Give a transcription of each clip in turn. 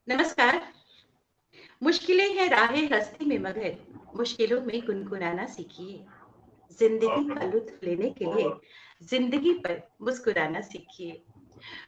नमस्कार। मुश्किलें हैं राहें हस्ती में मगर मुश्किलों में गुनगुनाना सीखिए। जिंदगी का लुत्फ लेने के लिए जिंदगी पर मुस्कुराना सीखिए।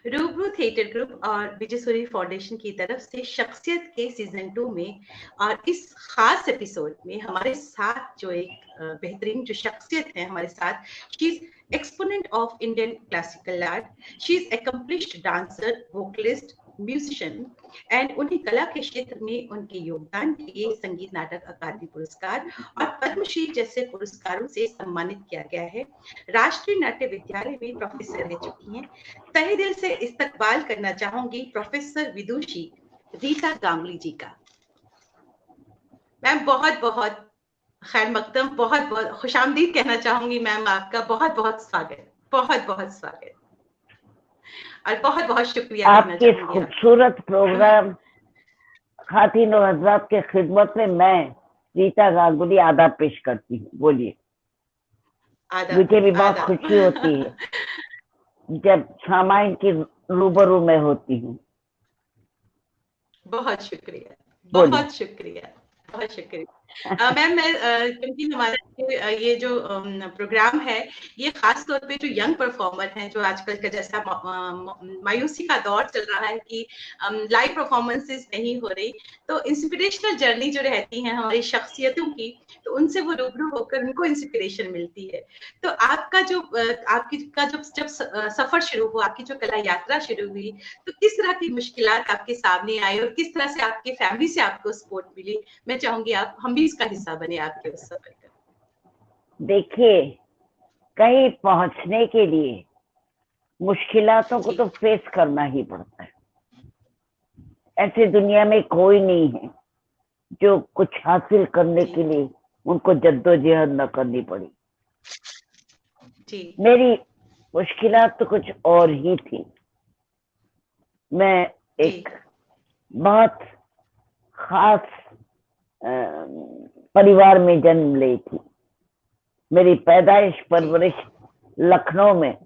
रूबरू थिएटर ग्रुप और विजय सूर्य फाउंडेशन की तरफ से शख्सियत के सीजन 2 में और इस खास एपिसोड में हमारे साथ जो एक बेहतरीन जो शख्सियत है हमारे साथ, she is exponent of Indian classical art. She is accomplished dancer, vocalist, musician and उन्हें कला के क्षेत्र में उनके योगदान के लिए संगीत नाटक अकादमी पुरस्कार और पद्मश्री जैसे पुरस्कारों से सम्मानित किया गया है। राष्ट्रीय नाट्य विद्यालय में प्रोफेसर रह चुकी हैं। तहे दिल से इस्तकबाल करना चाहूंगी प्रोफेसर विदुषी रीता गांगुली जी का। मैम बहुत बहुत खैर मकदम, बहुत बहुत खुशामदीद कहना चाहूंगी मैम, आपका बहुत बहुत स्वागत, बहुत बहुत स्वागत और बहुत बहुत शुक्रिया आपके खूबसूरत प्रोग्राम खातिन और हजरात के खिदमत में मैं रीता गांगुली आदाब पेश करती हूँ। बोलिए। मुझे भी बहुत खुशी होती है जब सामाइन की रूबरू में होती हूँ। बहुत शुक्रिया, बहुत शुक्रिया, बहुत शुक्रिया मैम। मैं क्योंकि हमारा ये जो प्रोग्राम है ये खास तौर पे जो यंग परफॉर्मर हैं, जो आजकल का जैसा मायूसी का दौर चल रहा है कि लाइव परफॉर्मेंसेस नहीं हो रही, तो इंस्पिरेशनल जर्नी जो रहती है हमारी शख्सियतों की, तो उनसे वो रूबरू होकर उनको इंस्पिरेशन मिलती है। तो आपका जो आपकी का जब सफर शुरू हुआ, आपकी जो कला यात्रा शुरू हुई, तो किस तरह की मुश्किलात आपके सामने आई और किस तरह से आपकी फैमिली से आपको सपोर्ट मिली? मैं चाहूंगी आप हम भी इसका हिस्सा बने आपके उस सफर का। देखिए, कहीं पहुंचने के लिए मुश्किलातों को तो फेस करना ही पड़ता है। ऐसे दुनिया में कोई नहीं है जो कुछ हासिल करने के लिए उनको जद्दोजहद न करनी पड़ी। मेरी मुश्किलात तो कुछ और ही थी। मैं एक बहुत खास परिवार में जन्म ली थी। मेरी पैदाइश परवरिश लखनऊ में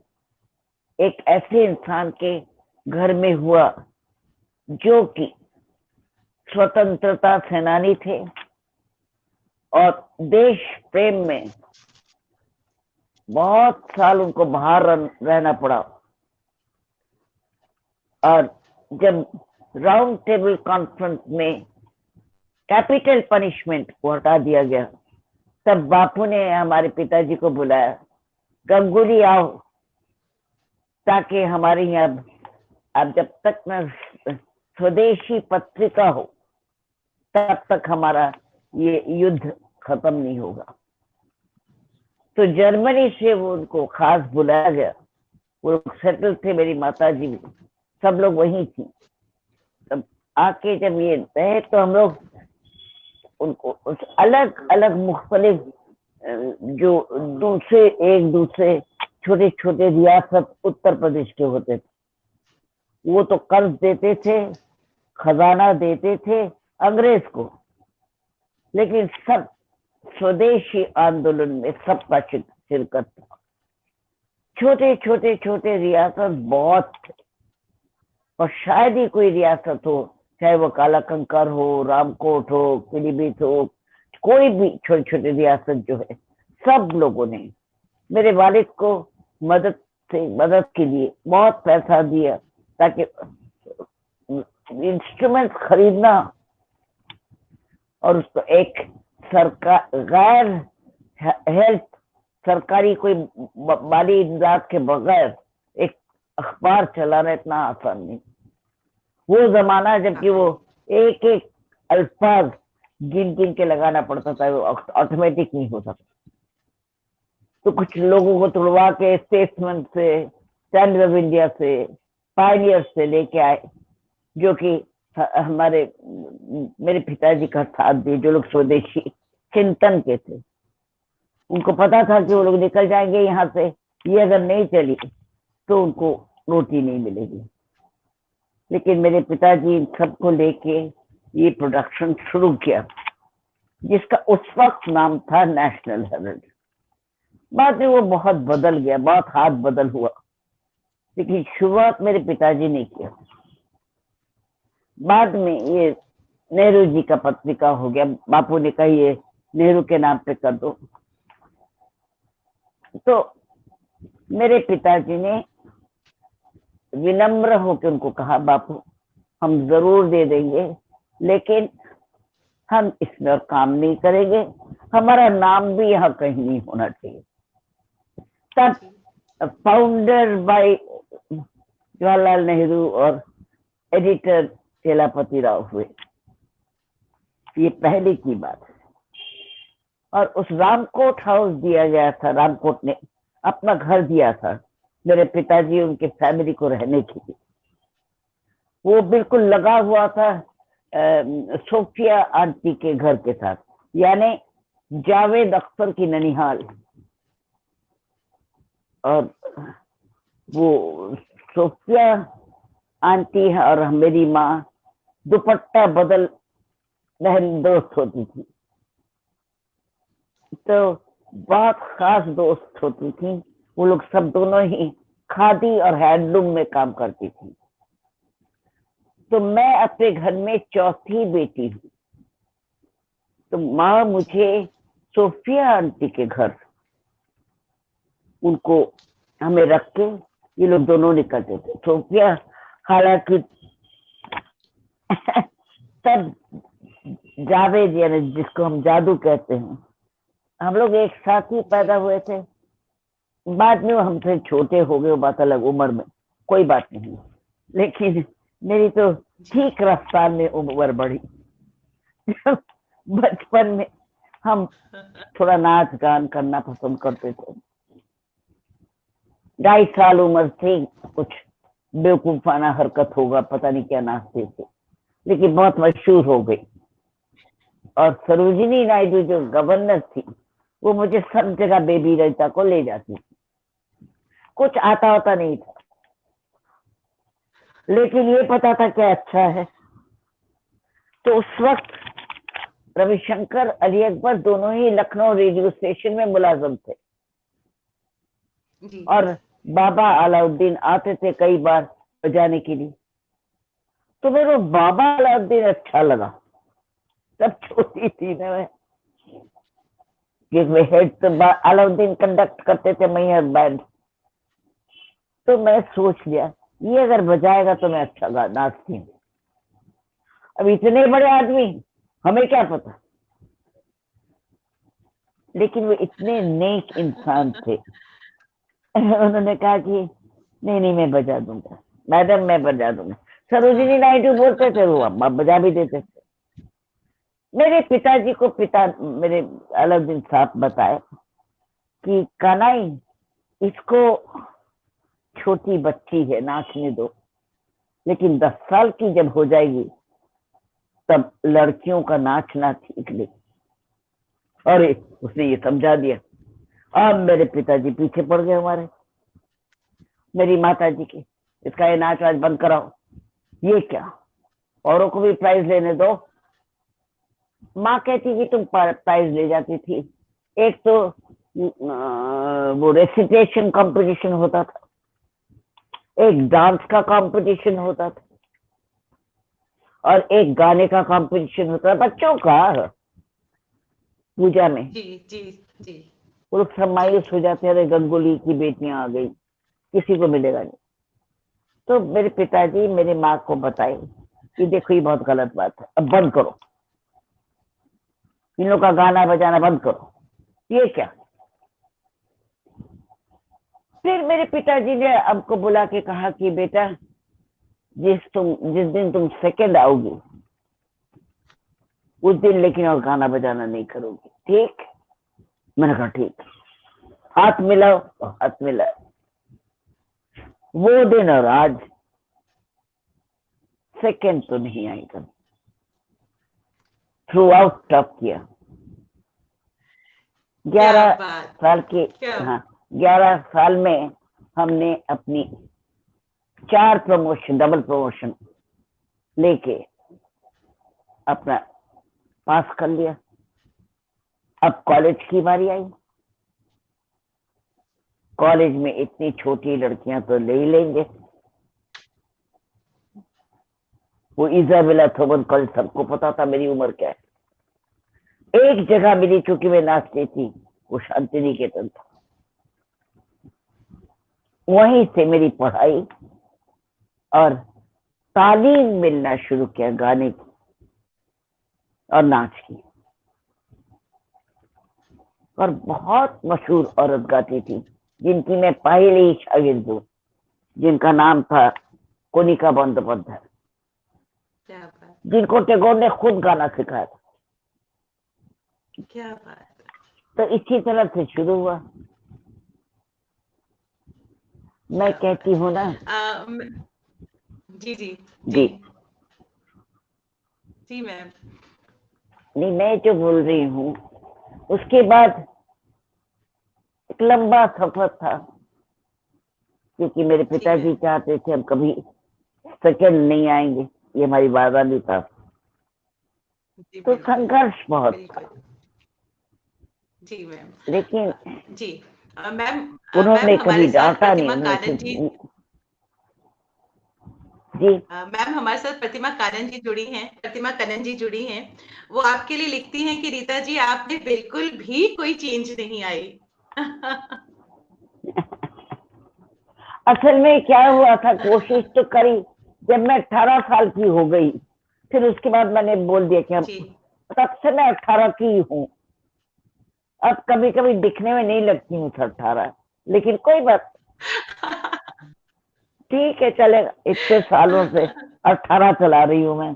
एक ऐसे इंसान के घर में हुआ जो कि स्वतंत्रता सेनानी थे और देश प्रेम में बहुत साल उनको बाहर रहना पड़ा। और जब राउंड टेबल कॉन्फ्रेंस में कैपिटल पनिशमेंट को हटा दिया गया, तब बापू ने हमारे पिताजी को बुलाया, गंगुली आओ, ताकि हमारे यहाँ अब जब तक न स्वदेशी पत्रिका हो तब तक हमारा ये युद्ध खत्म नहीं होगा। तो जर्मनी से वो उनको खास बुलाया गया। वो सेटल थे, मेरी माताजी भी, सब लोग वहीं थी। तब आके जब ये रहे तो हम लोग उनको अलग अलग मुख्तलिफ जो एक दूसरे छोटे छोटे रियासत उत्तर प्रदेश के होते थे, वो तो कर्ज देते थे, खजाना देते थे अंग्रेज को, लेकिन सब स्वदेशी आंदोलन में सबका शिरकत था। छोटे छोटे छोटे रियासत बहुत थे, और शायद ही कोई रियासत हो, चाहे वो काला कंकर हो, रामकोट हो, पीलीभीत हो, कोई भी छोटे छोटे रियासत जो है, सब लोगों ने मेरे वालिद को मदद के लिए बहुत पैसा दिया ताकि इंस्ट्रूमेंट खरीदना और उसको एक सरकार गैर हेल्प सरकारी कोई माली इमदाद के बगैर एक अखबार चलाना इतना आसान नहीं। वो जमाना जबकि वो एक एक अल्फाज गिन गिन के लगाना पड़ता था, वो ऑटोमेटिक नहीं होता था। तो कुछ लोगों को तुड़वा के स्टेट्समैन से, स्टैंडर्ड ऑफ इंडिया से, पायनियर से लेके आए, जो कि हमारे मेरे पिताजी का साथ दिए, जो लोग स्वदेशी चिंतन के थे। उनको पता था कि वो लोग निकल जाएंगे यहाँ से, ये अगर नहीं चली तो उनको रोटी नहीं मिलेगी। लेकिन मेरे पिताजी इन सबको लेके ये प्रोडक्शन शुरू किया, जिसका उस वक्त नाम था नेशनल हेराल्ड। बाद में वो बहुत बदल गया, बहुत हाथ बदल हुआ, लेकिन शुरुआत मेरे पिताजी ने किया। बाद में ये नेहरू जी का पत्रिका हो गया, बापू ने कहा ये नेहरू के नाम पे कर दो। तो मेरे पिताजी ने विनम्र होकर उनको कहा, बापू हम जरूर दे देंगे, लेकिन हम इसमें और काम नहीं करेंगे, हमारा नाम भी यहाँ कहीं नहीं होना चाहिए। तब फाउंडर बाय जवाहरलाल नेहरू और एडिटर चेलापति राव हुए, ये पहले की बात है। और उस रामकोट हाउस दिया गया था, रामकोट ने अपना घर दिया था मेरे पिताजी उनके फैमिली को रहने के लिए। वो बिल्कुल लगा हुआ था सोफिया आंटी के घर के साथ, यानी जावेद अख्तर की ननिहाल। और वो सोफिया आंटी है और मेरी माँ दुपट्टा बदल बहन दोस्त होती थी, तो बहुत खास दोस्त होती थी। वो लोग सब दोनों ही खादी और हैंडलूम में काम करती थी। तो मैं अपने घर में चौथी बेटी हूँ, तो माँ मुझे सोफिया आंटी के घर उनको हमें रख के ये लोग दोनों निकलते थे। सोफिया हालांकि तब जावेद यानी जिसको हम जादू कहते हैं, हम लोग एक साथ ही पैदा हुए थे। बाद में वो हमसे छोटे हो गए, वो बात अलग, उम्र में कोई बात नहीं, लेकिन मेरी तो ठीक रफ्तार में उम्र बढ़ी। बचपन में हम थोड़ा नाच गान करना पसंद करते थे। 2.5 साल उम्र थी, कुछ बेवकूफाना हरकत होगा, पता नहीं क्या नाचते थे, लेकिन बहुत मशहूर हो गई। और सरोजिनी नायडू जो गवर्नर थी, वो मुझे सब जगह बेबी ललिता को ले जाती थी। कुछ आता होता नहीं था, लेकिन ये पता था क्या अच्छा है। तो उस वक्त रविशंकर, अली अकबर दोनों ही लखनऊ रेडियो स्टेशन में मुलाजिम थे। और बाबा अलाउद्दीन आते थे कई बार बजाने के लिए, तो मेरे बाबा अलाउद्दीन अच्छा लगा। तब छोटी थी ना मैं, क्योंकि हेड तो अलाउद्दीन कंडक्ट करते थे मैहर बैंड। तो मैं सोच लिया ये अगर बजाएगा तो मैं अच्छा नाचती हूँ। अब इतने बड़े आदमी, हमें क्या पता, लेकिन वो इतने नेक इंसान थे। उन्होंने कहा कि नहीं नहीं मैं बजा दूंगा, मैडम मैं बजा दूंगा। सरोजिनी नायडू बोलते थे, वो बजा भी देते थे। मेरे पिताजी को मेरे अलाउद्दीन साहब बताए कि कानाई, इसको छोटी बच्ची है, नाचने दो, लेकिन 10 साल की जब हो जाएगी तब लड़कियों का नाचना ठीक नहीं। और उसने ये समझा दिया। अब मेरे पिताजी पीछे पड़ गए हमारे, मेरी माता जी के, इसका ये नाच वाच बंद कराओ, ये क्या, औरों को भी प्राइज लेने दो। माँ कहती कि तुम प्राइज ले जाती थी। एक तो वो रेसिटेशन कंपटीशन होता था, एक डांस का कंपटीशन होता था, और एक गाने का कंपटीशन होता था बच्चों का पूजा में। जी जी जी। वो लोग सब मायूस हो जाते हैं, अरे गंगोली की बेटियां आ गई, किसी को मिलेगा नहीं। तो मेरे पिताजी मेरी माँ को बताए कि देखो ये बहुत गलत बात है, अब बंद करो, इन लोग का गाना बजाना बंद करो, ये क्या। फिर मेरे पिताजी ने हमको बुला के कहा कि बेटा जिस दिन तुम सेकंड आओगी उस दिन लेकिन और गाना बजाना नहीं करोगी, ठीक। मैंने कहा ठीक। हाथ मिलाओ, हाथ मिलाओ। वो दिन और आज सेकंड तो नहीं आई कभी, थ्रू आउट टॉप किया। 11 साल के, हाँ 11 साल में हमने अपनी 4 प्रमोशन, डबल प्रमोशन लेके अपना पास कर लिया। अब कॉलेज की बारी आई। कॉलेज में इतनी छोटी लड़कियां तो ले ही लेंगे, वो इजाबेला थोबन, सबको पता था मेरी उम्र क्या है। एक जगह मिली क्योंकि मैं नाचती थी, वो शांति निकेतन था। वहीं से मेरी पढ़ाई और तालीम मिलना शुरू किया गाने की और नाच की। और बहुत मशहूर औरत गाती थी जिनकी मैं पहले ही शागिर्द हूँ, जिनका नाम था कोनिका बंदोपाध्याय, क्या बात, जिनको टैगोर ने खुद गाना सिखाया था। क्या बात। तो इसी तरह से शुरू हुआ। मैं कहती हूँ ना। जी जी जी जी जी मैम। नहीं, मैं जो बोल रही हूँ उसके बाद एक लंबा सफर था, क्योंकि मेरे जी पिताजी मैम। चाहते थे हम कभी सेकंड नहीं आएंगे, ये हमारी वादा भी था। जी तो बिल्कुल। संघर्ष बहुत था, बिल्कुल। जी मैम। लेकिन जी मैम। उन्होंने मैम कभी हमारे साथ डांटा नहीं। प्रतिमा उन्होंने कानन जी। सिर्फ जी मैम हमारे साथ प्रतिमा कानन जी जुड़ी हैं, प्रतिमा कनन जी जुड़ी हैं। वो आपके लिए लिखती हैं कि रीता जी आप में बिल्कुल भी कोई चेंज नहीं आई। असल में क्या हुआ था, कोशिश तो करी। जब मैं 18 साल की हो गई, फिर उसके बाद मैंने बोल दिया कि हम जी। तब से मैं 18 की हूँ। अब कभी कभी दिखने में नहीं लगती हूँ 18, लेकिन कोई बात, ठीक है, चलेगा। इतने सालों से 18 चला रही हूँ मैं।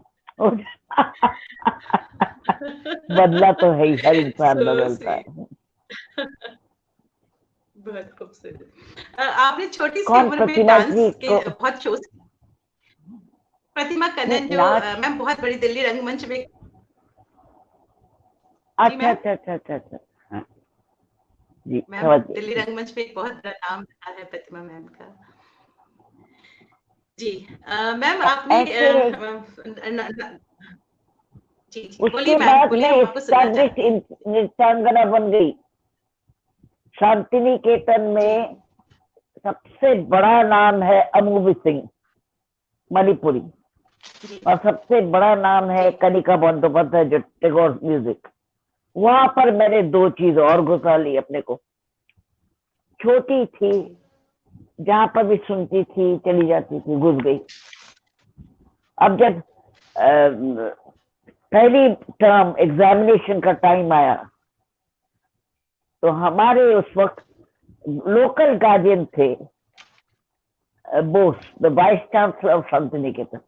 बदला तो है ही, हर इंसान सो बदलता स्वीट। है। बहुत खूबसूरत। आपने छोटी सी कौन उम्र में प्रतिमा जी डांस के को? बहुत शोज। प्रतिमा कन्नन नहीं, जो नाच। मैम बहुत बड़ी दिल्ली रंगमंच में। जी अच्छा मैम। अच्छा अच्छा अच्छा अच्छा। हाँ, जी मैम समझ दिल्ली गई। रंगमंच पे एक बहुत बड़ा नाम रहा है प्रतिमा मैम का। जी मैम आपने ऐसे जी जी बोलिए उसके मैम, बाद बोलिए, मैं हम आपको सुनना स्टैब्लिश चाहते हैं। नृत्यांगना बन गई। शांति निकेतन जी में सबसे बड़ा नाम है अमूवी सिंह, मणिपुरी। जी और सबसे बड़ा नाम जी है कनिका बंदोपाध्याय, जो टैगोर म्यूजिक। वहां पर मैंने दो चीज और घुसा ली अपने को। छोटी थी, जी जहां पर भी सुनती थी चली जाती थी, घुस गई। अब जब पहली टर्म एग्जामिनेशन का टाइम आया, तो हमारे उस वक्त लोकल गार्जियन थे Bose, the vice chancellor of Shantiniketan.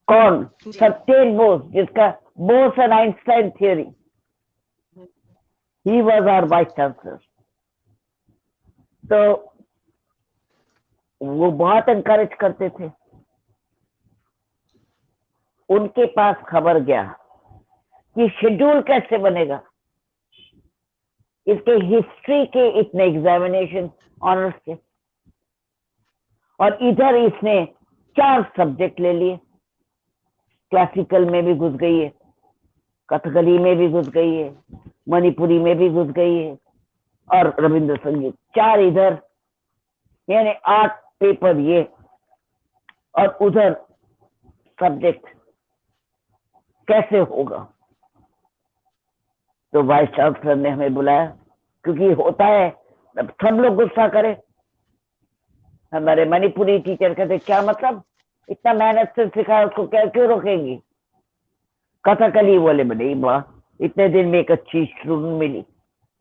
कौन? जी सत्येन बोस, जिसका Bose and Einstein theory, he was our vice chancellor. तो वो बहुत एनकरेज करते थे। उनके पास खबर गया कि शेड्यूल कैसे बनेगा, इसके हिस्ट्री के इतने एग्जामिनेशन ऑनर्स के, और इधर इसने 4 सब्जेक्ट ले लिए। क्लासिकल में भी घुस गई है, कथकली में भी घुस गई है, मणिपुरी में भी घुस गई है, और रविंद्र संगीत। 4 इधर, यानी 8 पेपर ये, और उधर सब्जेक्ट कैसे होगा। तो वाइस चांसलर ने हमें बुलाया, क्योंकि होता है सब लोग गुस्सा करे। हमारे मणिपुरी टीचर कहते क्या मतलब, इतना मेहनत से सिखाया उसको क्या क्यों रोकेंगी। कथकली बोले नहीं वाह, इतने दिन में एक अच्छी स्टूडेंट मिली,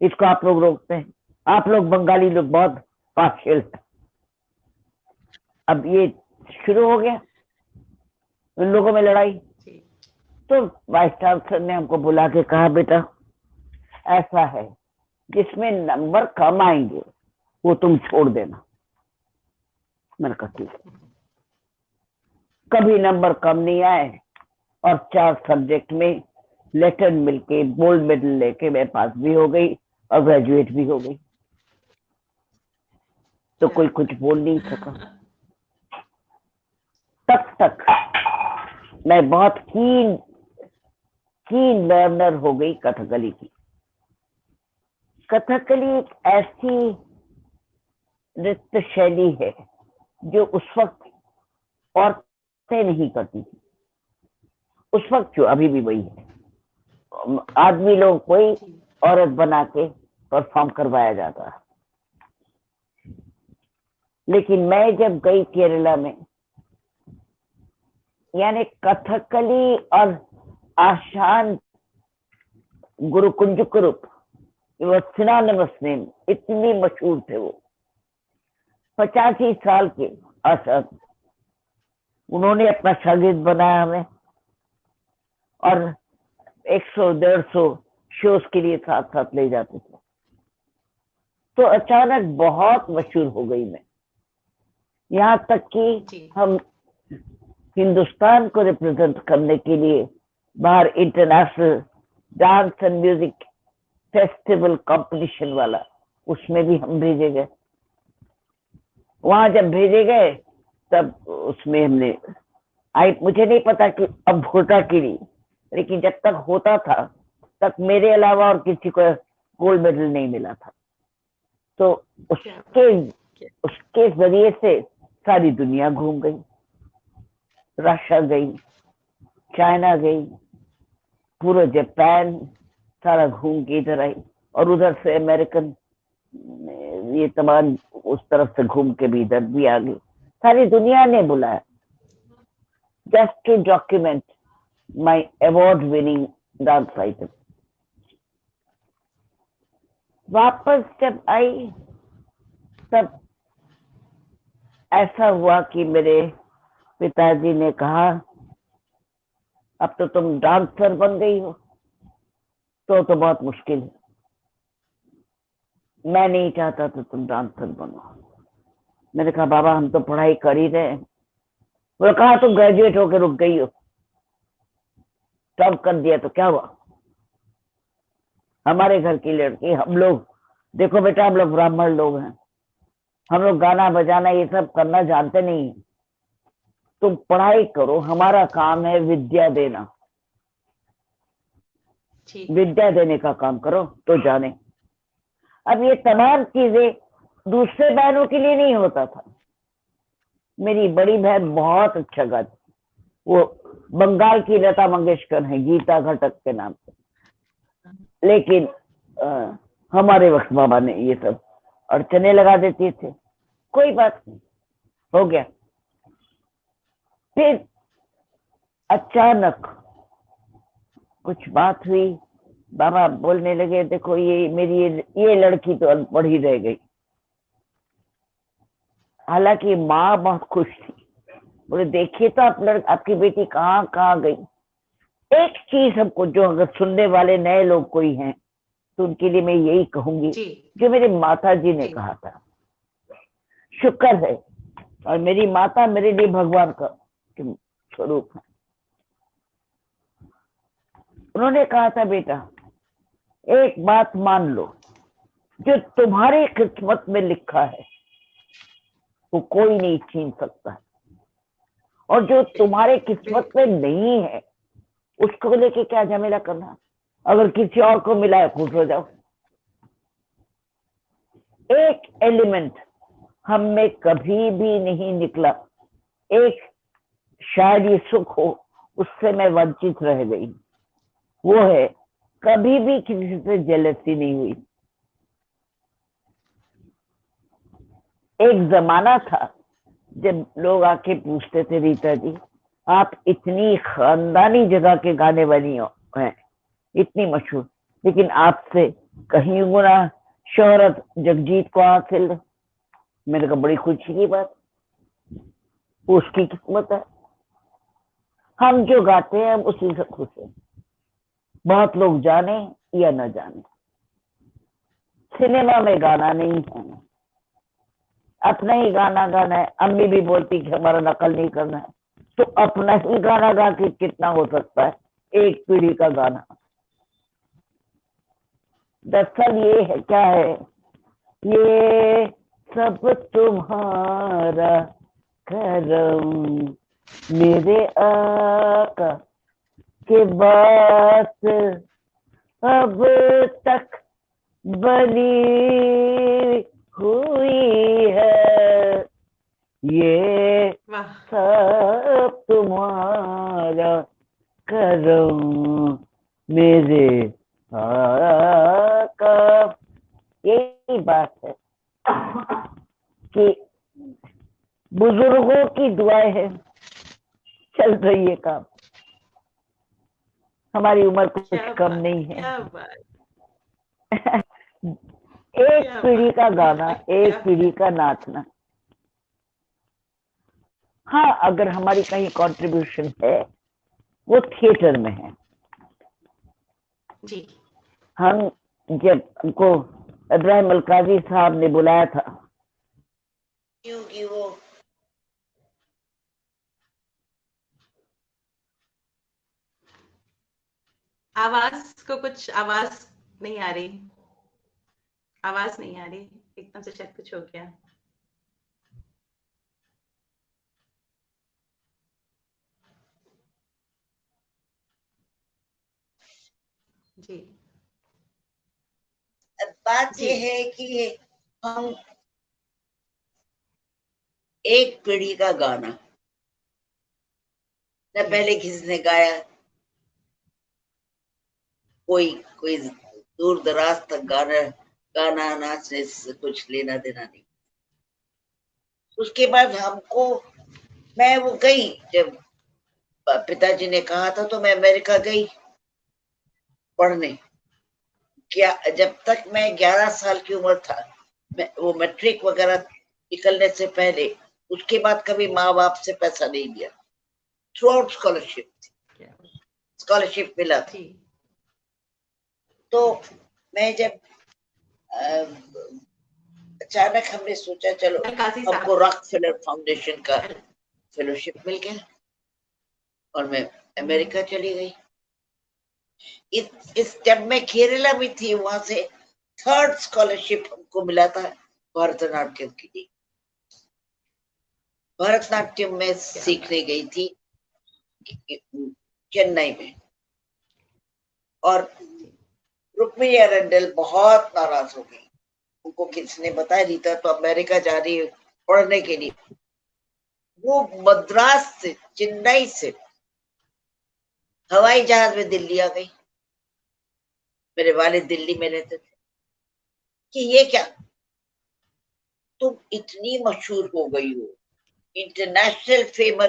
इसको आप लोग रोकते हैं। आप लोग बंगाली लोग बहुत पार्शियल है। अब ये शुरू हो गया उन लोगों में लड़ाई। जी तो वाइस चांसलर ने हमको बुला के कहा, बेटा ऐसा है, जिसमें नंबर कम आएंगे वो तुम छोड़ देना। मैंने कहा ठीक है। कभी नंबर कम नहीं आए, और 4 सब्जेक्ट में लेटर मिलके गोल्ड मेडल लेके मैं पास भी हो गई और ग्रेजुएट भी हो गई। तो क्या कोई कुछ बात। बोल नहीं सका। तब तक मैं बहुत कीन कीन लर्नर हो गई कथकली की। कथकली एक ऐसी नृत्य शैली है जो उस वक्त और तय नहीं करती थी। उस वक्त जो अभी भी वही है, आदमी लोग कोई औरत बना के परफॉर्म करवाया जाता है। लेकिन मैं जब गई केरला में, यानी कथकली और आशान गुरुकुंज कुरुप सिनानिमस नेम, इतनी मशहूर थे वो। 85 साल के आशा, उन्होंने अपना शागिर्द बनाया हमें, और 100-150 शोज के लिए साथ साथ ले जाते थे। तो अचानक बहुत मशहूर हो गई मैं, यहाँ तक कि हम हिंदुस्तान को रिप्रेजेंट करने के लिए बाहर international dance and music festival competition वाला, उसमें भी हम भेजे गए। वहां जब भेजे गए तब उसमें हमने मुझे नहीं पता कि अब होता कि नहीं, लेकिन जब तक होता था तक मेरे अलावा और किसी को गोल्ड मेडल नहीं मिला था। तो उसके जरिए से सारी दुनिया घूम गई, रशिया गई, चाइना गई, पूरा जापान सारा घूम के इधर आई, और उधर से अमेरिकन ये तमाम उस तरफ से घूम के भी इधर भी आ गई। सारी दुनिया ने बुलाया just to document my award winning dance item। वापस जब आई तब ऐसा हुआ कि मेरे पिताजी ने कहा, अब तो तुम डांसर बन गई हो, तो बहुत मुश्किल है, मैं नहीं चाहता तो तुम डांसर बनो। मैंने कहा बाबा हम तो पढ़ाई कर ही रहे हैं। वो कहा तुम ग्रेजुएट होकर रुक गई हो, टॉप कर दिया तो क्या हुआ। हमारे घर की लड़की, हम लोग देखो बेटा, हम लोग ब्राह्मण लोग हैं, हम लोग गाना बजाना ये सब करना जानते नहीं। तुम पढ़ाई करो, हमारा काम है विद्या देना, विद्या देने का काम करो तो जाने। अब ये तमाम चीजें दूसरे बहनों के लिए नहीं होता था। मेरी बड़ी बहन बहुत अच्छा गाती, वो बंगाल की लता मंगेशकर है, गीता घटक के नाम से। लेकिन हमारे वक्त बाबा ने ये सब अड़चने लगा देते थे। कोई बात नहीं, हो गया। फिर अचानक कुछ बात हुई, बाबा बोलने लगे देखो ये मेरी ये लड़की तो अनपढ़ ही रह गई। हालांकि माँ बहुत खुश थी, बोले देखिए तो आपकी बेटी कहाँ कहाँ गई। एक चीज हमको, जो अगर सुनने वाले नए लोग कोई हैं तो उनके लिए मैं यही कहूंगी जो मेरे माता जी ने कहा था। शुक्र है, और मेरी माता मेरे लिए भगवान का स्वरूप है। उन्होंने कहा था बेटा एक बात मान लो, जो तुम्हारी किस्मत में लिखा है वो कोई नहीं छीन सकता है, और जो तुम्हारे किस्मत में नहीं है उसको लेके क्या झमेला करना। अगर किसी और को मिला है खुश हो जाओ। एक एलिमेंट हम में कभी भी नहीं निकला, एक शायद ये सुख हो, उससे मैं वंचित रह गई। वो है कभी भी किसी से जेलसी नहीं हुई। एक जमाना था जब लोग आके पूछते थे रीता जी आप इतनी खानदानी जगह के गाने वाली हैं, इतनी मशहूर, लेकिन आपसे कहीं गुना शोहरत जगजीत को हासिल है। मैंने कहा बड़ी खुशी की बात, उसकी किस्मत है। हम जो गाते हैं हम उसी से खुश हैं, बहुत लोग जाने या न जाने। सिनेमा में गाना नहीं है, अपना ही गाना गाना है। अम्मी भी बोलती कि हमारा नकल नहीं करना है, तो अपना ही गाना गा के कितना हो सकता है, एक पीढ़ी का गाना। दरअसल ये है, क्या है, ये सब तुम्हारा करम मेरे आका के बात अब तक बनी हुई है। ये वाह सब तुम्हारा करम मेरे आका। यही बात है कि बुजुर्गों की दुआएं है, चल रही है काम। हमारी उम्र कुछ क्या कम बात, नहीं है। क्या बात, एक क्या पीढ़ी बात, का गाना, क्या एक पीढ़ी का नाचना। हाँ, अगर हमारी कहीं कंट्रीब्यूशन है वो थिएटर में है। जी हम जब हमको इब्राहिम अलकाजी साहब ने बुलाया था, क्योंकि वो आवाज को कुछ आवाज नहीं आ रही, आवाज नहीं आ रही, एकदम से शायद कुछ हो गया। जी बात जी ये है कि हम एक पीढ़ी का गाना, न जी पहले किसने गाया, कोई कोई दूर दराज तक गाना गाना नाचने से कुछ लेना देना नहीं। उसके बाद हमको, मैं वो गई, जब पिताजी ने कहा था तो मैं अमेरिका गई पढ़ने। क्या, जब तक मैं 11 साल की उम्र था, वो मैट्रिक वगैरह निकलने से पहले, उसके बाद कभी माँ बाप से पैसा नहीं लिया। थ्रू आउट स्कॉलरशिप, क्या स्कॉलरशिप मिला था। जी तो जी मैं जब अचानक हमने सोचा चलो अलकाजी हमको साहब रॉकफेलर फाउंडेशन का अल, फेलोशिप मिल गया और मैं अमेरिका चली गई। इस जब मैं केरला में थी, वहां से थर्ड स्कॉलरशिप हमको मिला था भरतनाट्यम के लिए। भरतनाट्यम में क्या सीखने बात, गई थी चेन्नई में। और जी रुक्मिणी अरंडल बहुत नाराज हो गई। उनको किसने बताया, रीता तो अमेरिका जा रही है पढ़ने के लिए। वो मद्रास से, चेन्नई से हवाई जहाज में दिल्ली आ गई। मेरे वालिद दिल्ली में रहते थे कि ये क्या, तुम इतनी मशहूर हो गई हो, इंटरनेशनल फेम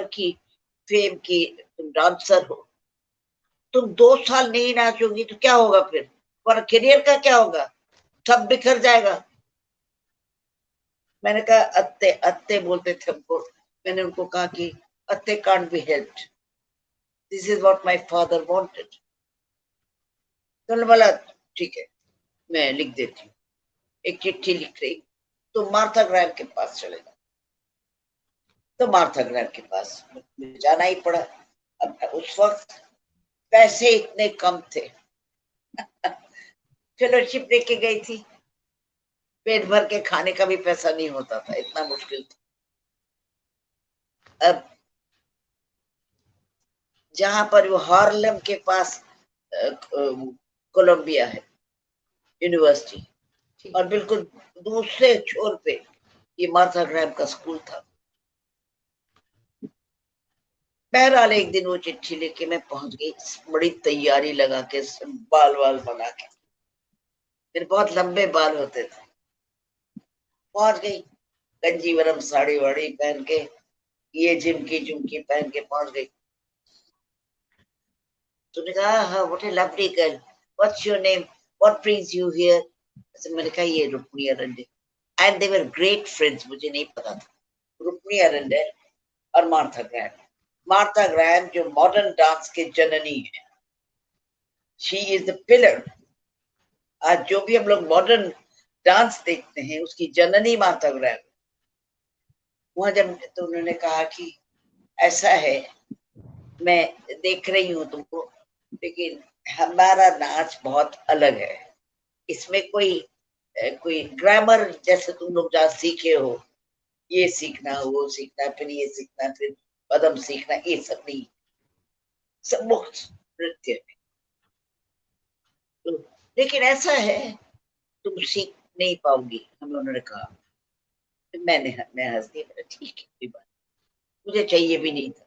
की तुम डांसर हो, तुम 2 साल नहीं नाचोगी तो क्या होगा फिर, तुम्हारा करियर का क्या होगा, सब बिखर जाएगा। मैंने कहा, अत्ते अत्ते बोलते थे हमको। मैंने उनको कहा कि अत्ते can't be helped, this is what my father wanted. तो उन्होंने बोला ठीक है, मैं लिख देती हूँ। एक चिट्ठी लिख रही, तो मार्था ग्रैम के पास चले जाओ। तो मार्था ग्रैम के पास मुझे जाना ही पड़ा। अब उस वक्त पैसे इतने कम थे, फेलोशिप लेके गई थी, पेट भर के खाने का भी पैसा नहीं होता था, इतना मुश्किल था। अब जहां पर वो हार्लम के पास कोलंबिया है यूनिवर्सिटी, जी और बिल्कुल दूसरे छोर पे ये मार्था ग्रैम का स्कूल था। बहरहाल एक दिन वो चिट्ठी लेके मैं पहुंच गई, बड़ी तैयारी लगा के, बाल वाल बना के, फिर बहुत लंबे बाल होते थे। पहुंच गई, गंजीवरम साड़ी वाड़ी पहन के, ये झिमकी झुमकी पहन के पहुंच गई। तूने कहा, हाँ, what a lovely girl, what's your name, what brings you here. मैंने कहा, ये Rukmini Arundale. And they were great friends, मुझे नहीं पता था रुक्मिणी अरंडे और मार्था ग्रैम। मार्था ग्रैम जो मॉडर्न डांस के जननी है, शी इज द पिलर। आज जो भी हम लोग मॉडर्न डांस देखते हैं, उसकी जननी मार्था ग्रैम। वहां जब तो उन्होंने कहा कि ऐसा है, मैं देख रही हूँ तुमको, लेकिन हमारा नाच बहुत अलग है। इसमें कोई ग्रामर जैसे तुम लोग जहाँ सीखे हो, ये सीखना वो सीखना, फिर ये सीखना, फिर पदम सीखना, ये सब नहीं। सब मुक्त नृत्य है। तो, लेकिन ऐसा है, तुम सीख नहीं पाओगी, हम उन्होंने कहा। मैं हंस दी, ठीक है, कोई बात। मुझे चाहिए भी नहीं था,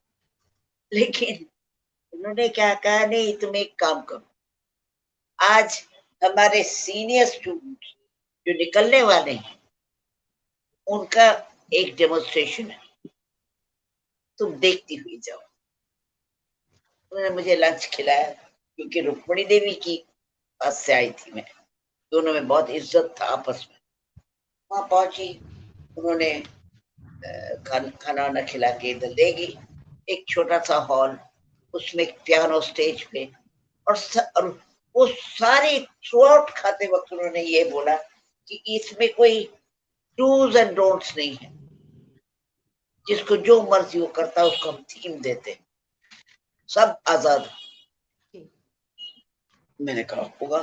लेकिन उन्होंने क्या कहा, नहीं तुम एक काम करो, आज हमारे सीनियर स्टूडेंट जो निकलने वाले हैं उनका एक डेमोन्स्ट्रेशन है, तुम देखती हुई जाओ। उन्होंने मुझे लंच खिलाया, क्योंकि रुक्मणी देवी की पास से आई थी मैं, दोनों में बहुत इज्जत था आपस में। वहां पहुंची, उन्होंने खाना वाना खिला के इधर ले गई, एक छोटा सा हॉल, उसमें एक पियानो स्टेज पे, और वो सारे थ्रू आउट खाते वक्त उन्होंने ये बोला कि इसमें कोई डूज एंड डोंट्स नहीं है, जिसको जो मर्जी वो करता है उसको हम थीम देते, सब आजाद। मैंने कहा होगा,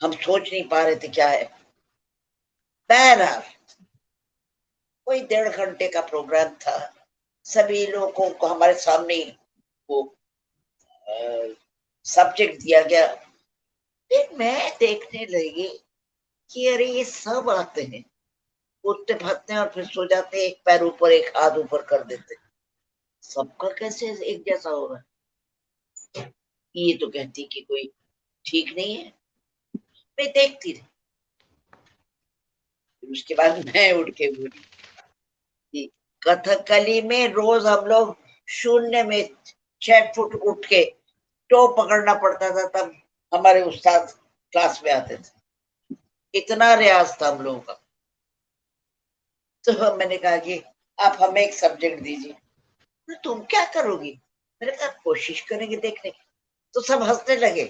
हम सोच नहीं पा रहे थे क्या है। बहरहाल कोई 1.5 घंटे का प्रोग्राम था, सभी लोगों को हमारे सामने वो सब्जेक्ट दिया गया। फिर मैं देखने लगी कि अरे ये सब आते हैं, उठते भागते हैं और फिर सो जाते हैं, एक पैर ऊपर एक हाथ ऊपर कर देते, सबका कैसे एक जैसा हो रहा है। ये तो कहती कि कोई ठीक नहीं है। मैं देखती रही, फिर उसके बाद मैं उठ के बोली कि कथकली में रोज हम लोग शून्य में 6 फुट उठ के टो पकड़ना पड़ता था, तब हमारे उस्ताद क्लास में आते थे, इतना रियाज था हम लोगों का। तो मैंने कहा कि आप हमें एक सब्जेक्ट दीजिए। तो तुम क्या करोगी? मैंने कहा कोशिश करेंगे देखने की। तो सब हंसने लगे,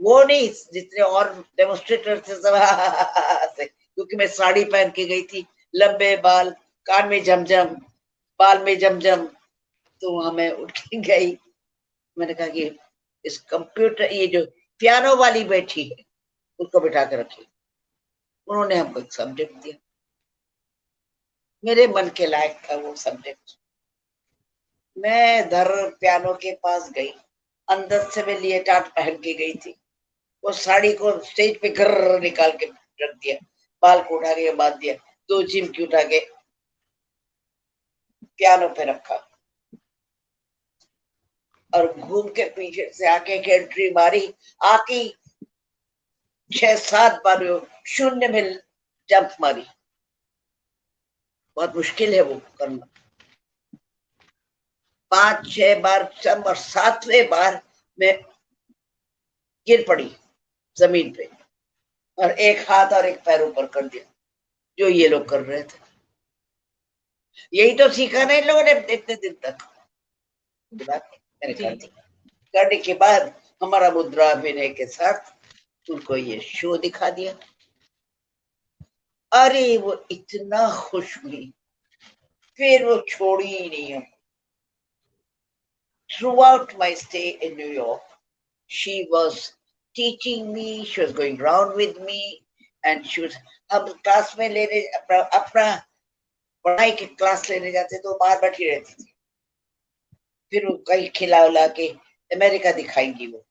वो नहीं जितने और डेमोन्स्ट्रेटर थे सब हंसे, क्योंकि मैं साड़ी पहन के गई थी, लंबे बाल, कान में जमजम, बाल में जमजम। तो वहां मैं उठ के गई, मैंने कहा कि इस कंप्यूटर, ये जो पियानो वाली बैठी है उसको बिठा के रखिए। उन्होंने हमको एक सब्जेक्ट दिया, मेरे मन के लायक था वो सब्जेक्ट। मैं धर पियानो के पास गई, अंदर से मैं लिए टाट पहन के गई थी, वो साड़ी को स्टेज पे घर निकाल के रख दिया, बाल को उठा के बांध दिया, 2 चिमकी उठा के पियानो पे रखा, और घूम के पीछे से आके एंट्री मारी, आके 6-7 बार शून्य में जंप मारी। बहुत मुश्किल है वो करना, 5-6 बार जंप, और 7वें बार मैं गिर पड़ी जमीन पे, और एक हाथ और एक पैर ऊपर कर दिया, जो ये लोग कर रहे थे। यही तो सीखा ना इन लोगों ने इतने दिन तक। मैंने कर दी, करने के बाद हमारा मुद्रा अभिनय के साथ उनको ये शो दिखा दिया। अरे वो इतना खुश हुई, फिर वो छोड़ी ही नहीं हम। Throughout my stay in New York, she was teaching me, she was going round with me, and she was, हम क्लास में लेने अपना पढ़ाई की क्लास लेने जाते तो बाहर बैठी रहती थी, फिर वो कहीं खिला उला के अमेरिका दिखाएंगी, वो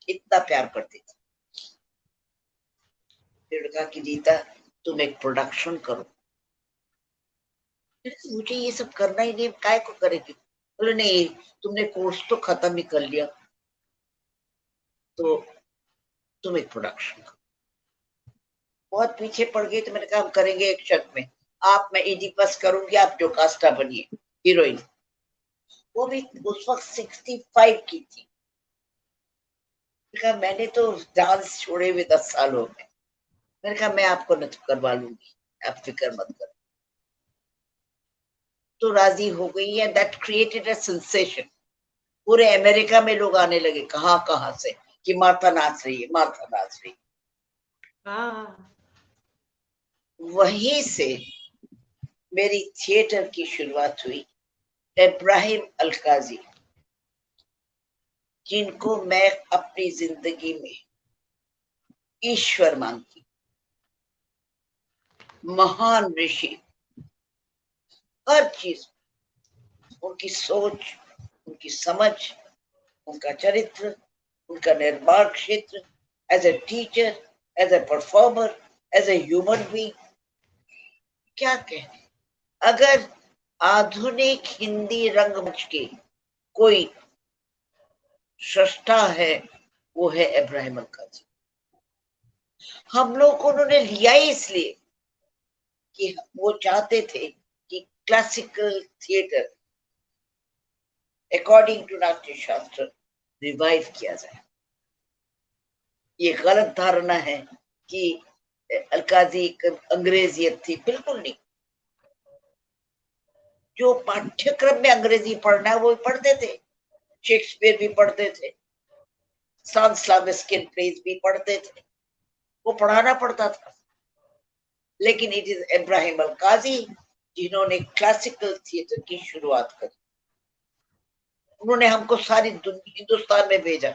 इतना प्यार करती थी। फिर कहा कि जीता तुम एक प्रोडक्शन करो। मुझे ये सब करना ही नहीं, काय को करेगी? बोले नहीं, तुमने कोर्स तो खत्म ही कर लिया, तो तुम एक प्रोडक्शन करो। बहुत पीछे पड़ गई, तो मैंने कहा हम करेंगे एक शर्त में, आप, मैं इडिपस करूंगी, आप जोकास्टा बनिए हीरोइन। वो भी उस वक्त 65 की थी। कहा मैंने तो डांस छोड़े हुए 10 साल हो गए। मैंने कहा मैं आपको न करवा लूंगी, आप फिक्र मत करो। तो राजी हो गई है। दैट क्रिएटेड अ सेंसेशन, पूरे अमेरिका में लोग आने लगे कहाँ से कि मार्था नाच रही है, मार्था नाच रही है। वहीं से मेरी थिएटर की शुरुआत हुई। इब्राहिम अलकाजी, जिनको मैं अपनी जिंदगी में ईश्वर मानती, महान ऋषि, हर चीज, उनकी सोच, उनकी समझ, उनका चरित्र, उनका निर्माण क्षेत्र, as a teacher, as a performer, as a human being, क्या कहने। अगर आधुनिक हिंदी रंगमंच के कोई सृष्टा है वो है इब्राहिम अलकाजी। हम लोग को उन्होंने लिया ही इसलिए कि वो चाहते थे कि क्लासिकल थिएटर अकॉर्डिंग टू नाट्य शास्त्र रिवाइव किया जाए। ये गलत धारणा है कि अलकाजी अंग्रेजियत थी, बिल्कुल नहीं। जो पाठ्यक्रम में अंग्रेजी पढ़ना है वो पढ़ते थे, शेक्सपियर भी पढ़ते थे, स्लाविस्किन प्लेज भी पढ़ते थे, वो पढ़ाना पड़ता था। लेकिन इट इज इब्राहिम अलकाजी जिन्होंने क्लासिकल थिएटर की शुरुआत करी। उन्होंने हमको सारी हिंदुस्तान में भेजा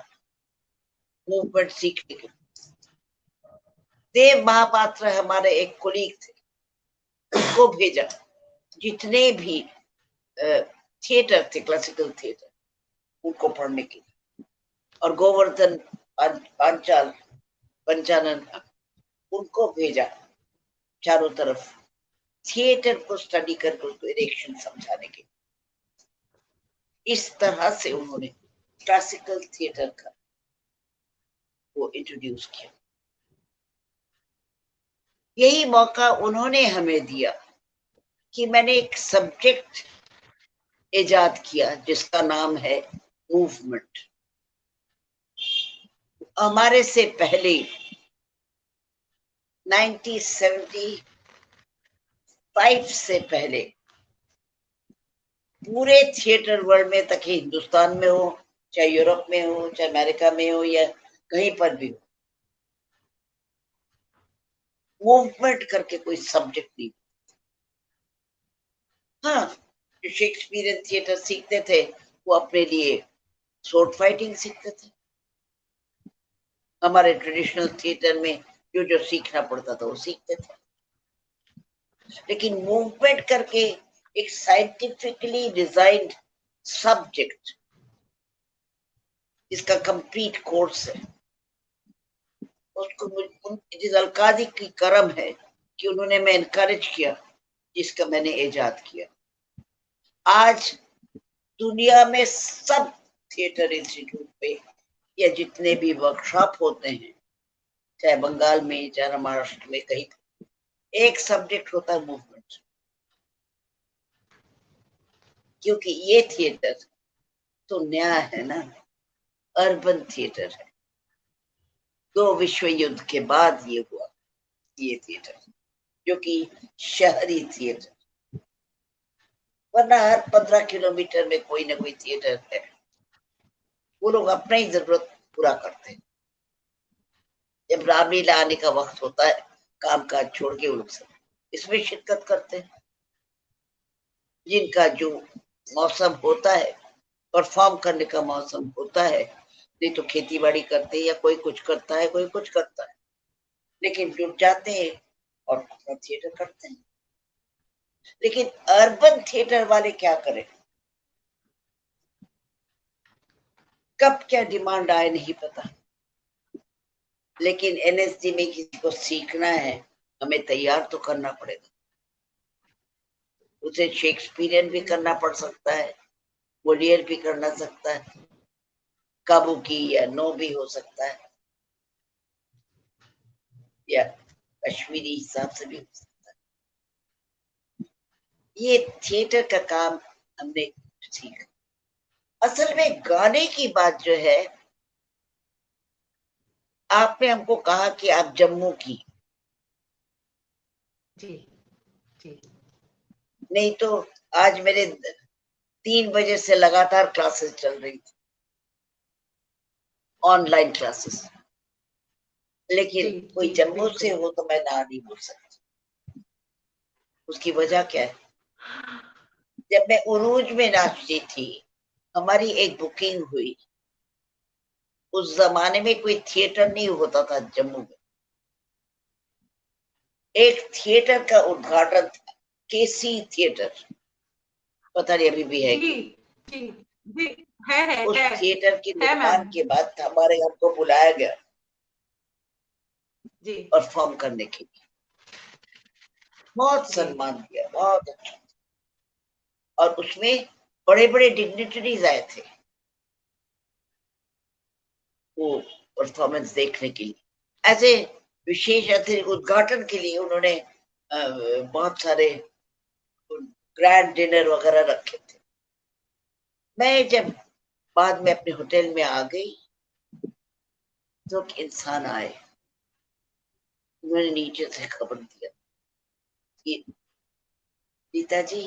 मूवमेंट सीखने के लिए। देव महापात्र हमारे एक कोलीग थे, उनको भेजा, जितने भी थिएटर थे क्लासिकल थिएटर उनको पढ़ने के लिए। और गोवर्धन पांचाल पंचानन उनको भेजा चारों तरफ थिएटर को स्टडी करके उसको इरेक्शन समझाने के। इस तरह से उन्होंने क्लासिकल थिएटर का वो इंट्रोड्यूस किया। यही मौका उन्होंने हमें दिया कि मैंने एक सब्जेक्ट इजाद किया जिसका नाम है मूवमेंट। हमारे से पहले 1975 से पहले पूरे थिएटर वर्ल्ड में, तक हिंदुस्तान में हो, चाहे यूरोप में हो, चाहे अमेरिका में हो, या कहीं पर भी हो, मूवमेंट करके कोई सब्जेक्ट नहीं। हाँ, जो शेक्सपियरियन थिएटर सीखते थे वो अपने लिए स्वॉर्ड फाइटिंग सीखते थे। हमारे ट्रेडिशनल थिएटर में जो जो सीखना पड़ता था वो सीखते थे। लेकिन मूवमेंट करके एक साइंटिफिकली डिजाइन्ड सब्जेक्ट, इसका कंप्लीट कोर्स है, उसको अलकाजी की करम है कि उन्होंने मैं एनकरेज किया, जिसका मैंने इजाद किया। आज दुनिया में सब थिएटर इंस्टीट्यूट पे या जितने भी वर्कशॉप होते हैं, चाहे बंगाल में, चाहे महाराष्ट्र में, कहीं एक सब्जेक्ट होता है मूवमेंट। क्योंकि ये थिएटर तो नया है ना, अर्बन थिएटर है। 2 विश्व युद्ध के बाद ये हुआ, ये थिएटर जो कि शहरी थिएटर, वरना हर 15 किलोमीटर में कोई ना कोई थिएटर है। वो लोग अपना ही जरूरत पूरा करते हैं। जब रामलीला आने का वक्त होता है, काम काज छोड़ के वो लोग सब इसमें शिरकत करते हैं। जिनका जो मौसम होता है, परफॉर्म करने का मौसम होता है, नहीं तो खेती बाड़ी करते हैं, या कोई कुछ करता है, कोई कुछ करता है, लेकिन जुट जाते हैं और अपना थिएटर करते हैं। लेकिन अर्बन थिएटर वाले क्या करें, कब क्या डिमांड आए नहीं पता। लेकिन एनएसडी में किसी को सीखना है, हमें तैयार तो करना पड़ेगा। उसे शेक्सपियरियन भी करना पड़ सकता है, वोलियर भी करना सकता है, काबुकी या नो भी हो सकता है, या कश्मीरी हिसाब से भी हो सकता है। ये थिएटर का काम हमने सीखा। असल में गाने की बात जो है, आपने हमको कहा कि आप जम्मू की, जी जी, नहीं तो आज मेरे 3 बजे से लगातार क्लासेस चल रही थी, ऑनलाइन क्लासेस। लेकिन जी कोई जी, जम्मू से बिल्कुल। हो तो मैं ना नहीं बोल सकती। उसकी वजह क्या है, जब मैं उरूज में नाचती थी, हमारी एक बुकिंग हुई। उस जमाने में कोई थिएटर नहीं होता था जम्मू में। एक थिएटर का उद्घाटन था, केसी थिएटर, पता नहीं अभी भी है जी कि नहीं। जी जी, है उस है थिएटर के है निर्माण मैम। के बाद हमारे घर को बुलाया गया जी परफॉर्म करने के लिए। बहुत जी सम्मान दिया, बहुत अच्छा। और उसमें बड़े बड़े डिग्निटरीज आए थे वो परफॉर्मेंस देखने के लिए। ऐसे विशेष अतिथि उद्घाटन के लिए उन्होंने बहुत सारे ग्रैंड डिनर वगैरह रखे थे। मैं जब बाद में अपने होटल में आ गई तो एक इंसान आए, उन्होंने नीचे से खबर दिया कि रीता जी,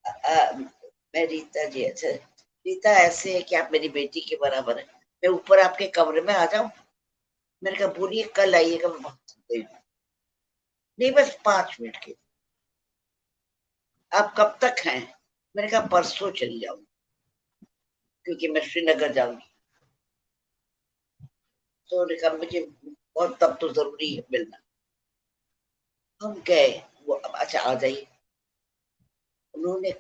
मैं रीता जी, अच्छा रीता ऐसे है कि आप मेरी बेटी के बराबर है, मैं ऊपर आपके कमरे में आ जाऊं? मैंने कहा बोलिए, कल आइएगा, मैं बहुत नहीं, बस 5 मिनट के। आप कब तक हैं? मैंने कहा परसों चली जाऊंगी क्योंकि मैं श्रीनगर जाऊंगी। तो उन्होंने कहा मुझे बहुत तब तो जरूरी है मिलना। हम गए, वो अच्छा आ जाइए। उन्होंने,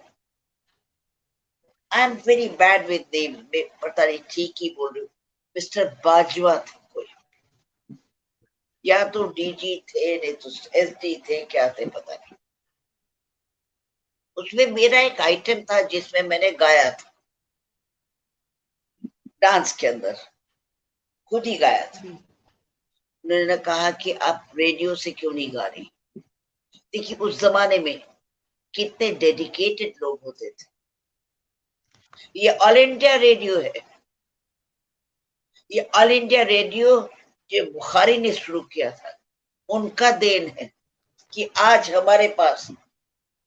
I am very bad with name, पता नहीं ठीक ही बोल रही हूँ, मिस्टर बाजवा था कोई, या तो डीजी थे नहीं तो एसडी थे, क्या थे पता नहीं। उसमें मेरा एक आइटम था जिसमें मैंने गाया था, डांस के अंदर खुद ही गाया था। उन्होंने कहा कि आप रेडियो से क्यों नहीं गा रही? देखिए उस जमाने में कितने डेडिकेटेड लोग होते थे। ये ऑल इंडिया रेडियो है, ये ऑल इंडिया रेडियो जो बुखारी ने शुरू किया था, उनका देन है कि आज हमारे पास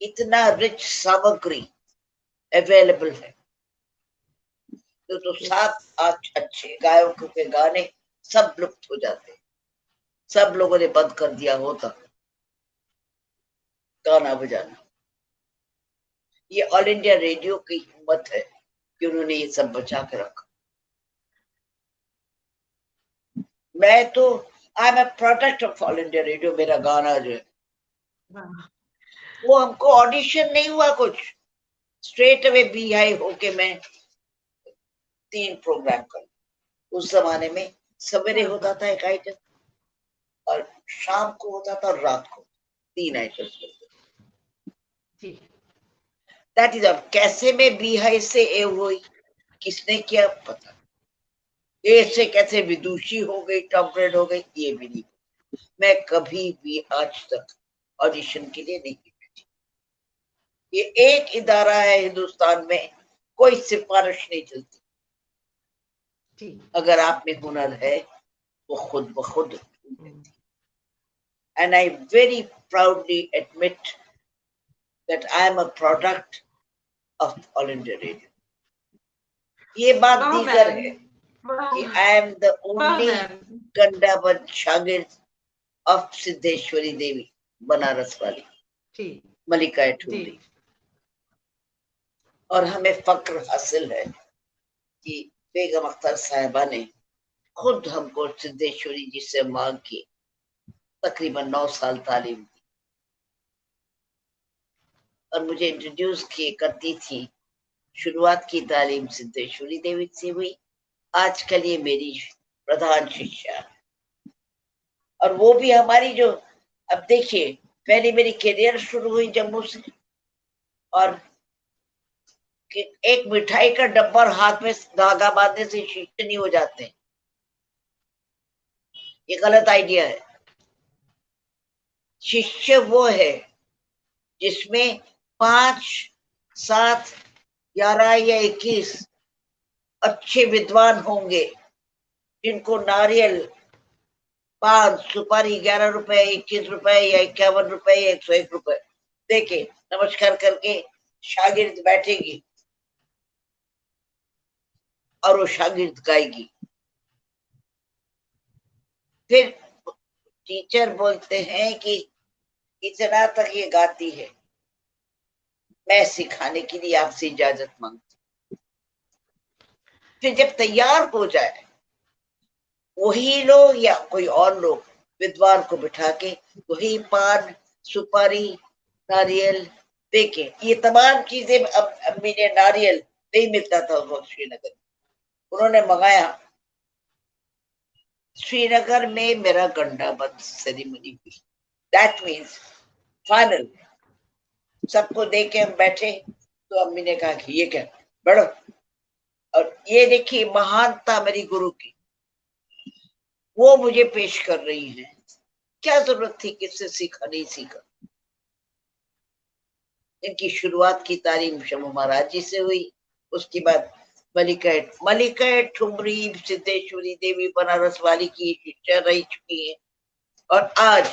इतना रिच सामग्री अवेलेबल है। तो 7-8 अच्छे गायकों के गाने सब लुप्त हो जाते, सब लोगों ने बंद कर दिया होता गाना बजाना। ये ऑल इंडिया रेडियो की हिम्मत है कि उन्होंने ये सब बचा के रखा। मैं तो I am a product of All India Radio. मेरा गाना जो है वो हमको ऑडिशन नहीं हुआ कुछ, स्ट्रेट अवे बीआई होके मैं 3 प्रोग्राम कर। उस जमाने में सवेरे होता था एक आइटम और शाम को होता था और रात को 3 आइटम्स मिलते। दैट इज अब कैसे में बीआई से ए हुई, किसने किया पता, ए से कैसे विदुषी हो गई, टॉप ग्रेड हो गई, ये भी नहीं। मैं कभी भी आज तक ऑडिशन के लिए नहीं बैठी। ये एक इदारा है हिंदुस्तान में, कोई सिफारिश नहीं चलती। अगर आप में हुनर है वो खुद ब खुद। And I very proudly admit that I am a product of All India Radio. ये बात दीगर है कि I am the only गंडाबन शागिर्द of सिद्धेश्वरी देवी, बनारस वाली मलिका एठुमरी। और हमें फक्र हासिल है कि बेगम अख्तर साहिबा ने खुद हमको सिद्धेश्वरी जी से मांग की, तकरीबन 9 साल तालीम दी और मुझे इंट्रोड्यूस किए करती थी। शुरुआत की तालीम सिद्धेश्वरी देवी से हुई, आजकल ये मेरी प्रधान शिक्षा है। और वो भी हमारी जो, अब देखिए पहले मेरी करियर शुरू हुई जम्मू से, और एक मिठाई का डब्बा और हाथ में धागा बांधने से शिष्य नहीं हो जाते, ये गलत आइडिया है। शिष्य वो है जिसमें 5, 7, 11 या 21 अच्छे विद्वान होंगे, जिनको नारियल, पान, सुपारी 11 रुपए, 21 रुपए या 51 रुपए या 101 रुपए देके नमस्कार करके शागिर्द बैठेगी और वो शागिर्द गाएगी। फिर टीचर बोलते हैं कि इतना तक ये गाती है, मैं सिखाने के लिए आपसे इजाजत मांगती। फिर जब तैयार हो जाए, वही लोग या कोई और लोग विद्वान को बिठा के वही पान, सुपारी, नारियल देके, ये तमाम चीजें, अब अम्मी ने नारियल नहीं मिलता था उस वक्त श्रीनगर, उन्होंने मंगाया। श्रीनगर में मेरा गंडाबंद सेरेमनी हुई। दैट मीन्स फाइनल सबको देके हम बैठे, तो अम्मी ने कहा कि ये क्या, बढ़ो। और ये देखिए महानता मेरी गुरु की, वो मुझे पेश कर रही है। क्या जरूरत थी किससे सीखा नहीं सीखा। इनकी शुरुआत की तालीम शंभू महाराज जी से हुई। उसके बाद मलिका ठुमरी सिद्धेश्वरी देवी बनारस वाली की शिष्या रह चुकी है, और आज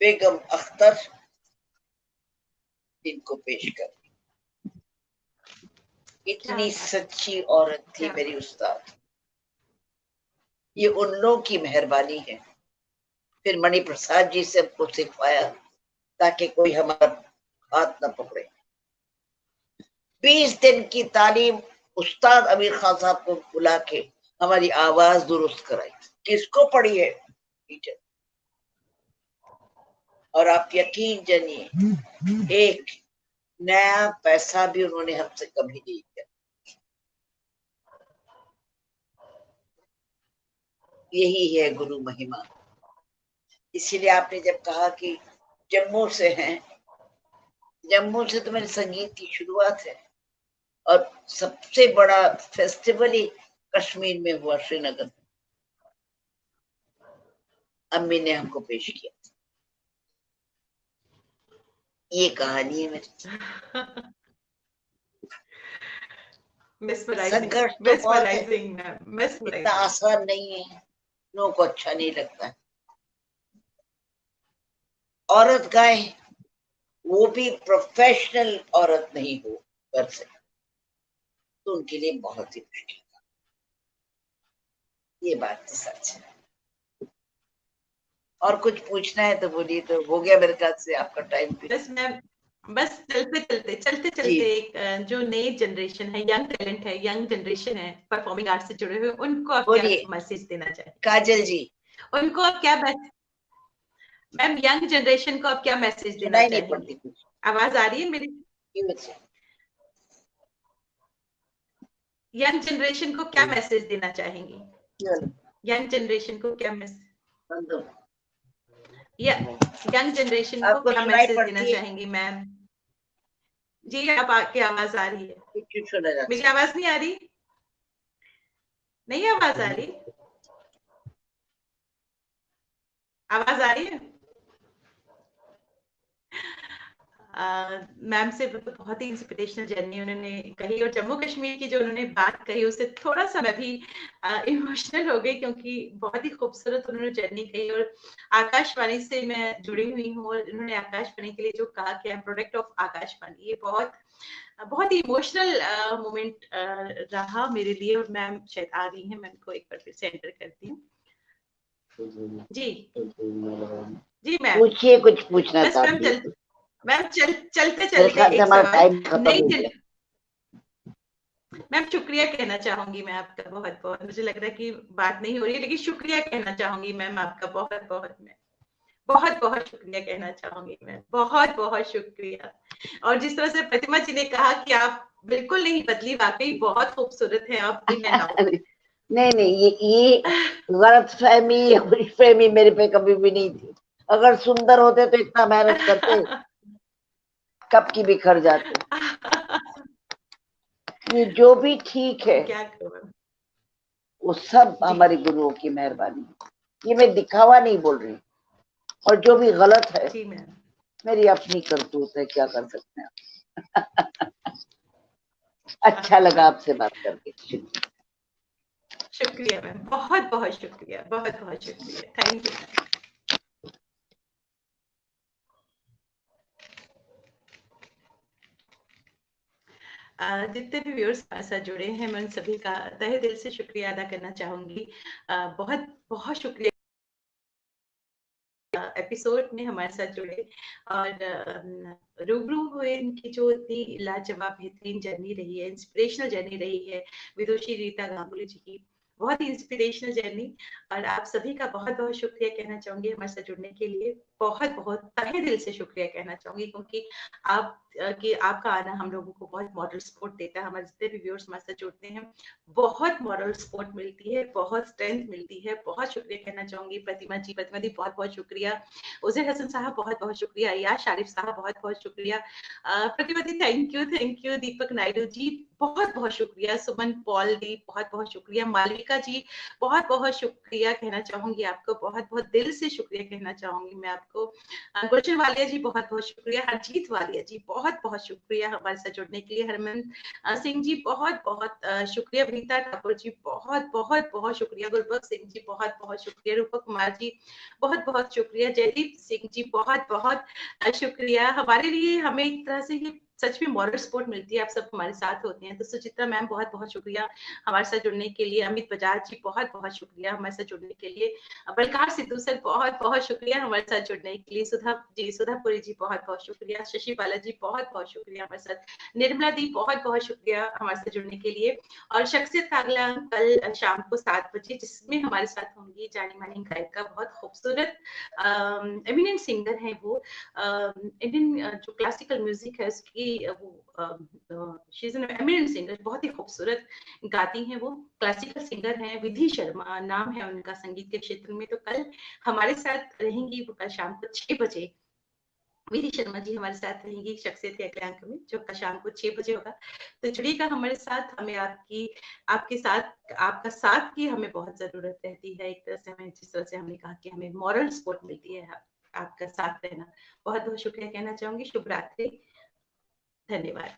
बेगम अख्तर इनको पेश कर। इतनी सच्ची औरत थी मेरी उस्ताद। ये उन लोगों की मेहरबानी है। फिर मणि प्रसाद जी से हमको सिखवाया ताकि कोई हमारा हाथ न पकड़े। 20 दिन की तालीम उस्ताद अमीर खान साहब को बुला के हमारी आवाज दुरुस्त कराई। किसको पड़ी है टीचर। और आप यकीन जानिए एक नया पैसा भी उन्होंने हमसे कभी नहीं किया। यही है गुरु महिमा। इसीलिए आपने जब कहा कि जम्मू से हैं, जम्मू से तो मेरे संगीत की शुरुआत है, और सबसे बड़ा फेस्टिवल ही कश्मीर में हुआ, श्रीनगर में। अम्मी ने हमको पेश किया। ये कहानी है मेरी। संघर्ष तो बहुत है, इतना आसान नहीं है, लोगों को अच्छा नहीं लगता है। औरत गाए, वो भी प्रोफेशनल औरत नहीं हो घर से, तो उनके लिए बहुत ही मुश्किल था। ये बात तो सच है। और कुछ पूछना है तो बोलिए। तो हो गया मेरे ख्याल से आपका टाइम भी। बस चलते एक जो नई जनरेशन है, यंग टैलेंट है, यंग जनरेशन है परफॉर्मिंग आर्ट से जुड़े हुए, उनको आप क्या मैसेज देना चाहें? काजल जी, उनको आप क्या मैम, यंग जनरेशन को आप क्या मैसेज देना चाहेंगे? आवाज आ रही है मेरी? यंग जनरेशन को क्या मैसेज देना चाहेंगी? यंग जनरेशन को क्या मैसेज, यंग जनरेशन को क्या मैसेज देना चाहेंगी मैम? जी, आपकी आवाज आ रही है? मेरी आवाज नहीं आ रही? नहीं आवाज आ रही? आवाज आ रही है? मैम से बहुत ही इंस्पिरेशनल जर्नी उन्होंने कही, और जम्मू कश्मीर की जो उन्होंने बात कही उससे थोड़ा सा मैं भी इमोशनल हो गई, क्योंकि बहुत ही खूबसूरत उन्होंने जर्नी कही। और आकाशवाणी से मैं जुड़ी हुई हूँ, और उन्होंने आकाशवाणी के लिए जो कहा कि I am product of Akashvani, ये बहुत ही इमोशनल मोमेंट रहा मेरे लिए। और मैम शायद आ गई हैं, मैं उनको एक बार फिर से एंटर करती हूँ। जी जी मैम, पूछिए, कुछ पूछना था मैम? चलते एक सवाल। मैम शुक्रिया कहना चाहूंगी मैं आपका बहुत बहुत। मुझे लग रहा है कि बात नहीं हो रही है, लेकिन शुक्रिया कहना चाहूंगी मैम आपका बहुत बहुत। मैं बहुत बहुत शुक्रिया कहना चाहूंगी मैं, बहुत बहुत शुक्रिया। और जिस तरह से प्रतिमा जी ने कहा कि आप बिल्कुल नहीं बदली, वाकई बहुत खूबसूरत है आप इन एंड आउट। नहीं, ये गलत फहमी, खुश फहमी मेरे पे कभी भी नहीं थी। अगर सुंदर होते तो इतना मेहनत करते, कब की बिखर जाते। ये जो भी ठीक है, क्या करूं, वो सब हमारे गुरुओं की मेहरबानी। ये मैं दिखावा नहीं बोल रही, और जो भी गलत है जी मैम, मेरी अपनी करतूत है, क्या कर सकते हैं। अच्छा लगा आपसे बात करके। शुक्रिया मैम, बहुत बहुत शुक्रिया, बहुत बहुत शुक्रिया, थैंक यू मैम। जितने भी व्यूअर्स हमारे साथ जुड़े हैं, मैं उन सभी का तहे दिल से शुक्रिया अदा करना चाहूंगी। बहुत बहुत शुक्रिया एपिसोड में हमारे साथ जुड़े और रूबरू हुए। इनकी जो इतनी लाजवाब बेहतरीन जर्नी रही है, इंस्पिरेशनल जर्नी रही है विदुषी रीता गांगुली जी की, बहुत ही इंस्पिरेशनल जर्नी। और आप सभी का बहुत बहुत शुक्रिया कहना चाहूंगी हमारे साथ जुड़ने के लिए। बहुत बहुत तहे दिल से शुक्रिया कहना चाहूंगी, क्योंकि आपका आना हम लोगों को बहुत मॉरल सपोर्ट देता है। हमारे जितने भी व्यूअर्स हमारे साथ जुड़ते हैं, बहुत मॉरल सपोर्ट मिलती है, बहुत स्ट्रेंथ मिलती है। बहुत शुक्रिया कहना चाहूंगी प्रतिमा दी, बहुत बहुत शुक्रिया। उजैर हसन साहब बहुत बहुत शुक्रिया। याश शारिफ साहब बहुत बहुत शुक्रिया। प्रतिमा दी थैंक यू। दीपक नायडू जी बहुत बहुत शुक्रिया। सुमन पॉल दी बहुत बहुत शुक्रिया। मालविका जी बहुत बहुत शुक्रिया कहना चाहूंगी आपको, बहुत बहुत दिल से शुक्रिया कहना चाहूंगी मैं आपको। गुलशन वालिया जी बहुत बहुत शुक्रिया। हरजीत वालिया जी बहुत बहुत शुक्रिया हमारे साथ जुड़ने के लिए। हरमन सिंह जी बहुत बहुत शुक्रिया। वनीता ठाकुर जी बहुत बहुत बहुत शुक्रिया। गुरबख्श सिंह जी बहुत बहुत शुक्रिया। रूपक कुमार जी बहुत बहुत शुक्रिया। जयदीप सिंह जी बहुत बहुत शुक्रिया। हमारे लिए हमें एक तरह से ये सच में मॉरल सपोर्ट मिलती है, आप सब हमारे साथ होते हैं। तो सुचित्रा मैम बहुत बहुत शुक्रिया हमारे साथ जुड़ने के लिए। अमित बजाज जी बहुत बहुत शुक्रिया हमारे साथ जुड़ने के लिए। बलकार सिद्धू सर बहुत बहुत शुक्रिया हमारे साथ जुड़ने के लिए। सुधापुरी जी बहुत बहुत शुक्रिया। शशि बाला जी बहुत बहुत शुक्रिया हमारे साथ। निर्मला दी बहुत बहुत शुक्रिया हमारे साथ जुड़ने के लिए। और शख्सियत का अगला कल शाम को 7 बजे, जिसमें हमारे साथ होंगी जानी मानी गायिका, बहुत खूबसूरत एमिनेंट सिंगर है वो। इंडियन जो क्लासिकल म्यूजिक है उसकी वो she is an eminent singer, बहुत ही खूबसूरत गाती हैं वो। क्लासिकल सिंगर हैं, विधि शर्मा नाम है उनका संगीत के क्षेत्र में। तो कल हमारे साथ रहेंगी वो, कल शाम को 6 बजे विधि शर्मा जी हमारे साथ रहेंगी शख्सियत के अगले अंक में, जो कल शाम को 6 बजे होगा। तो जुड़िएगा हमारे साथ। हमें आपके साथ, आपका साथ की हमें बहुत जरूरत रहती है। एक तरह से हमें, जिस तरह से हमने कहा कि हमें मॉरल सपोर्ट मिलती है आपका साथ रहना। बहुत बहुत शुक्रिया कहना चाहूंगी। शुभ रात्रि, धन्यवाद।